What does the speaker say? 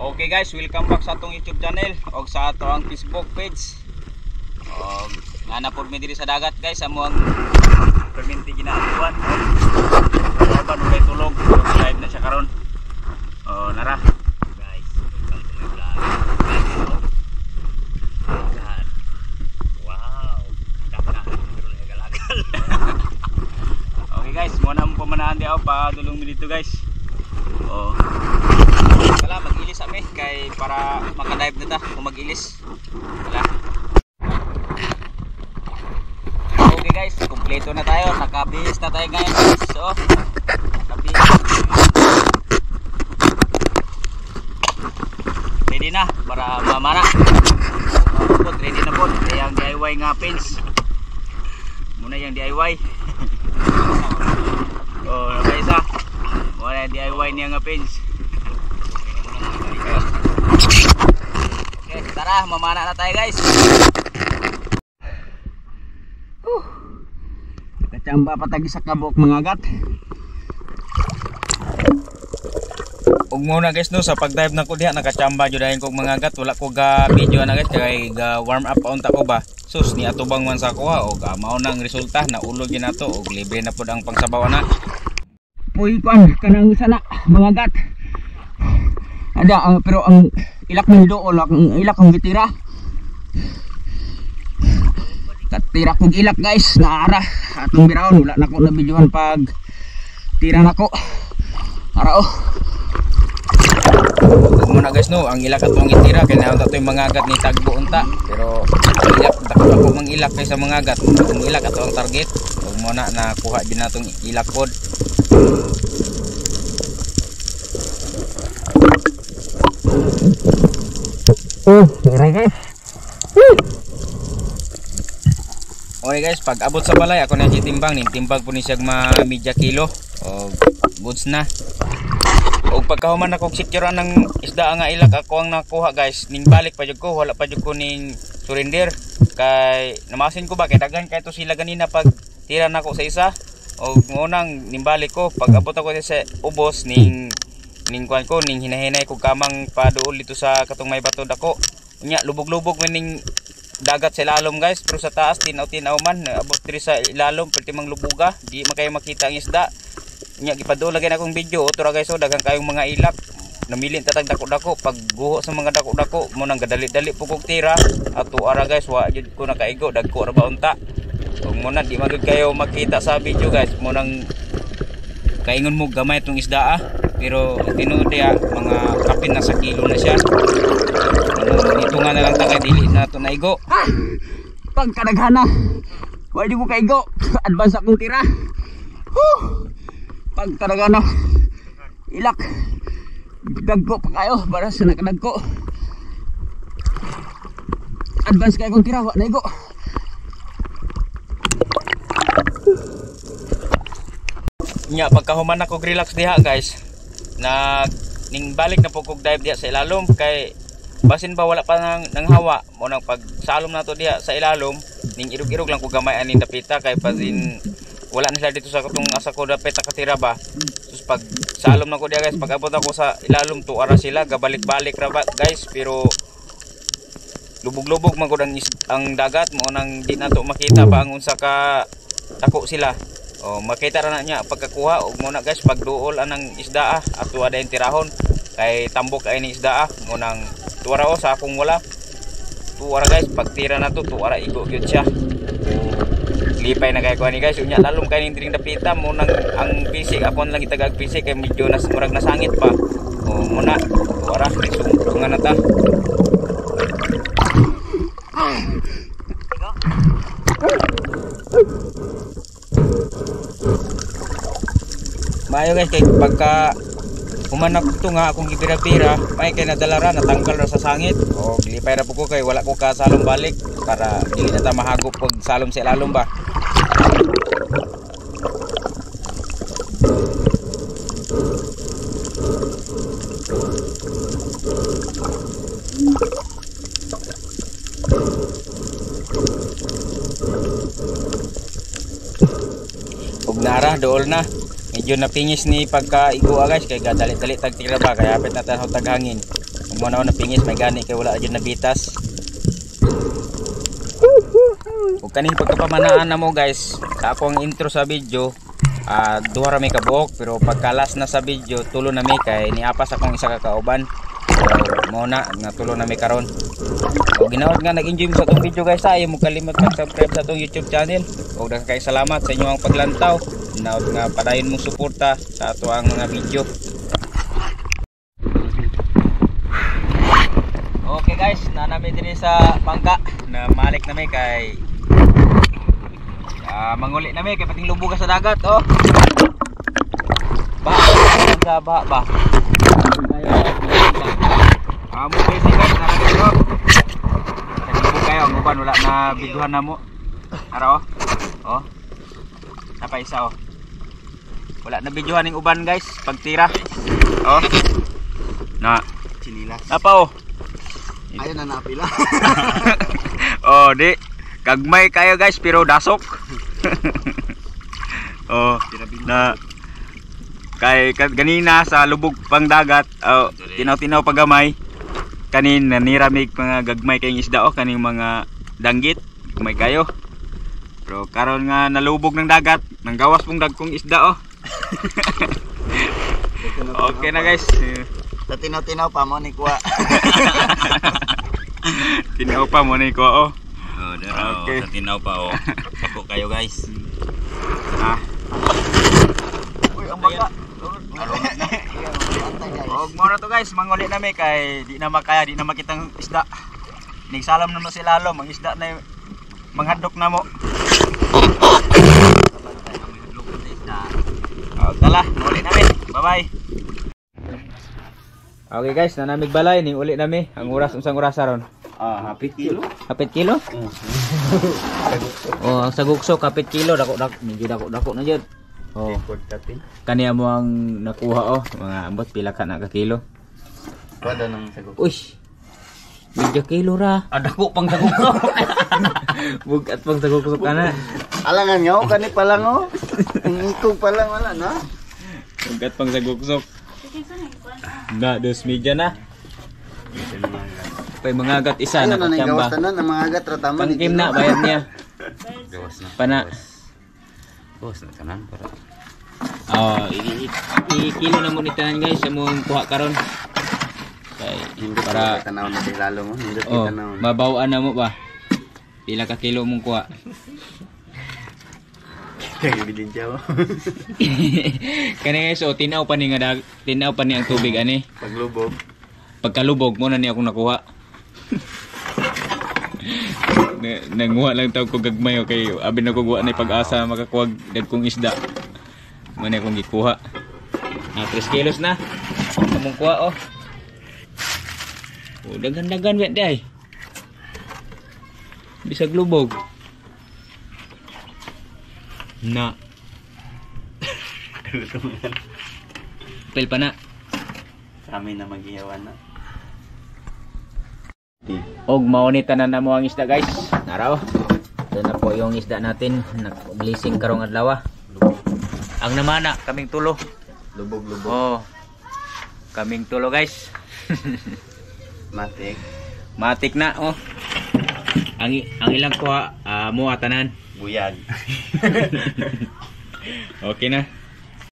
Okay guys, welcome back sa atong YouTube channel o sa atong Facebook page. Nanapod mi diri sa dagat guys, amo ang perminti ginaaduan. Wala nung tulog, live na siya karon. Nara. Guys, welcome to my vlog. Wow, daka pero nagalagal. Okay guys, muna mo pamanahan di ako pa dulong mi dito guys. Wala, mag-ilis kami kay para makadive na ta kung mag-ilis. Wala. Okay guys, kumpleto na tayo. Nakabihis na tayo ngayon guys. So, nakabihis. Ready na para mamana. Ready na po. Yung DIY nga pins. Muna yung DIY. Nakaisa. Muna yung DIY niya nga pins. Okay, tara, mamana na tayo guys. Kachamba patagi sa kabok mangagat. Ug muna guys no, sa pag-dive na ko diha nakachamba jud dayon kog mangagat, wala ko ga video na guys kay ga warm up unta ko ba. Sus ni atubang man sa kuha og mao nang resulta na ulog gyud nato og libre na pud ang pangsabaw na. Puy kan kanang sana mangagat. Ada pero ang ilak ng dool ang ilak ang gitira. Katira kog ilak guys, naara atong biraon wala nako na videohan pag tira nako. Ara muna guys no, ang ilak atong gitira kay naon ta toy mangagat ni tagbo unta. Pero ilak dako ako mang ilak kay sa mangagat. Ang ilak ato ang target. Ug muna na kuha din natong ilak pod. Guys. Okay guys, pag abot sa balay ako na timbang, timbang po ni siya media kilo o goods na. O pagkahuman ako secure ng isda nga ilak ako ang nakuha guys, ning balik pa jud ko, wala pa jud ko ning surrender kay namasin ko ba kay daghan kay to sila ganina pag tira nako sa isa. O ngunang nimbalik ko pag abot ako sa ubos ning kuan ko ning hinahinay ko kamang paduol dito sa katong may bato dako. Nya lubog-lubog man ning dagat sa ilalom guys, pero sa taas tinaw-tinaw man abot diri sa ilalom perti mang lubuga, di man kayo makita ang isda. Nya gipadula gyud akong video oto ra guys, so daghang kayong mga ilak. Namili ta tag dako-dako pag guho sa mga dako-dako mo nang gadali-dali po kog tira ato ara guys, wa jud ko nakaigo dagko ra ba unta. Kung mo na di magud kayo makita sa video guys, mo nang kaingon mo gamay tong isda pero tinuod dia mga kapin na sa kilo na siya. Dito nga na lang tagay dili na ito naigo. Pagkadaghana wala ko kaigo. Advance akong tira. Pagkadaghana ilak dagko pa kayo para sa nakadagko. Advance kayo kong tira wala naigo. Nya pagkahuman ako relax diha guys, ning balik na po kog dive diha sa ilalom kay basin ba wala pa nang hawa mo nang pag salom na to diha sa ilalom ning irog-irog lang ko gamay ani dapita kay basin wala na sila dito sa katong asa ko dapita katira ba. Sus pag salom na ko diha guys, pag abot ako sa ilalom to ara sila gabalik-balik ra ba guys, pero lubog-lubog man gud ang dagat mo nang di nato makita pa ang unsa ka tako sila. Makita ra na niya pagkakuha og muna guys pagduol anang isda ato ada yung tirahon kay tambok kay ni isda mo nang tuwara sa akong wala tuwara guys pagtira na to tuwara igo gyud siya. Lipay na kay ko ni guys unya lalom kay ning dring dapita mo nang ang pisik apon lang itagag pisik kay medyo nas murag nasangit pa. Muna tuwara sungan na ta. Mayo guys kay pagka humanak to nga akong gibira-bira may kay nadalara natanggal ra sa sangit o lipay ra po ko kay wala ko ka salom balik para dili na ta mahagop pag salom sa ilalom ba. Ug nara dool na medyo napingis ni pagkaigo guys kay gadali-dali tag tira ba kaya apit na tayo taghangin. Kung mo na pingis may gani kay wala jud nabitas. Ug kaning pagkapamanaan na mo guys, sa akong intro sa video, duha ra may kabuok pero pagkalas na sa video tulo na may kay niapas akong isa ka kauban. So, mo na tulo na may karon. O ginaot nga nag-enjoy mo sa tong video guys, ayaw mo kalimot mag-subscribe sa tong YouTube channel. O daghang kay salamat sa inyong paglantaw. Ginaot nga padayon mong suporta sa ato ang mga video. Okay guys, nanami din sa bangka na malik na may kay manguli na may kay pating lubog sa dagat oh. Sa ba. Mo guys, narami ko. Lubog kayo, ang uban wala na biduhan na mo. Ara oh. Oh. Napa isa oh. Wala na biduhan ning uban guys, pagtira. Oh. Na chinilas. Napa oh. Ayun na napila. Oh, di. Kagmay kayo guys, pero dasok. Oh, na kay ganina sa lubog pang dagat, tinaw-tinaw pagamay. Kanin niramig mga gagmay kayong isda oh, kaning mga danggit, gagmay kayo. Pero karon nga nalubog ng dagat, nang gawas pong dagkong isda oh. Okay na guys. Sa tinaw-tinaw pa mo ni kuha. Tinaw pa mo ni kuha oh. Okay. Sa tinaw pa oh. Ako kayo guys. Uy, ang baka. Og mo na to guys, manguli na may kay di na makaya, di na makitang isda. Nigsalam na mo si Lalo, mang isda na manghadlok na mo. Tala, muli na may. Bye-bye. Okay guys, nanamig balay ning uli nami. Ang oras unsang oras ron? Hapit kilo. Kapit kilo? Oh, ang sagukso kapit kilo, dako medyo dako na jud. Oh. Kaniya mo ang nakuha oh, mga ambot pila ka na ka kilo. Wala nang sagok. Uy. Medyo kilo ra. Dako pang sagukso. Bugat pang sagukso kana. Alangan nga kani pa lang oh. Ang ikog pa lang wala na. Bugat pang sagukso. Na, dos media na. Pay mangagat isa na katyamba. Gawas na mangagat rataman. Pangkim na bayad niya. Gawas na. Pana. Gawas na tanan para. Oh, i-kilo na mo ni tanan guys, among kuha karon. Kay para tanaw na si Lalo mo, hindi oh, tanaw. mabawaan na mo ba? Pila ka kilo mong kuha? Kaya bilin siya oh. Kani guys, so tinaw pa ni ang tubig ani. Paglubog. Pagkalubog mo na ni ako nakuha. Nanguha lang tawag ko gagmay okay. Abi na kuha na pag-asa makakuha dagkong isda. Muna akong gikuha. 3 kilos na. Among kuha oh. Oh, dagan-dagan wet day. Bisag lubog. Na. Pel pa na. Kami na maghiyawan na. Og maunita na mo ang isda guys. Naraw. Ito na po yung isda natin. Nag-blessing karong adlaw. Ang namana kaming tulo. Lubog-lubog. Oh. Kaming tulo guys. Matik. Matik na oh. Ang ilang kuha mo atanan. Buyag. Okay na.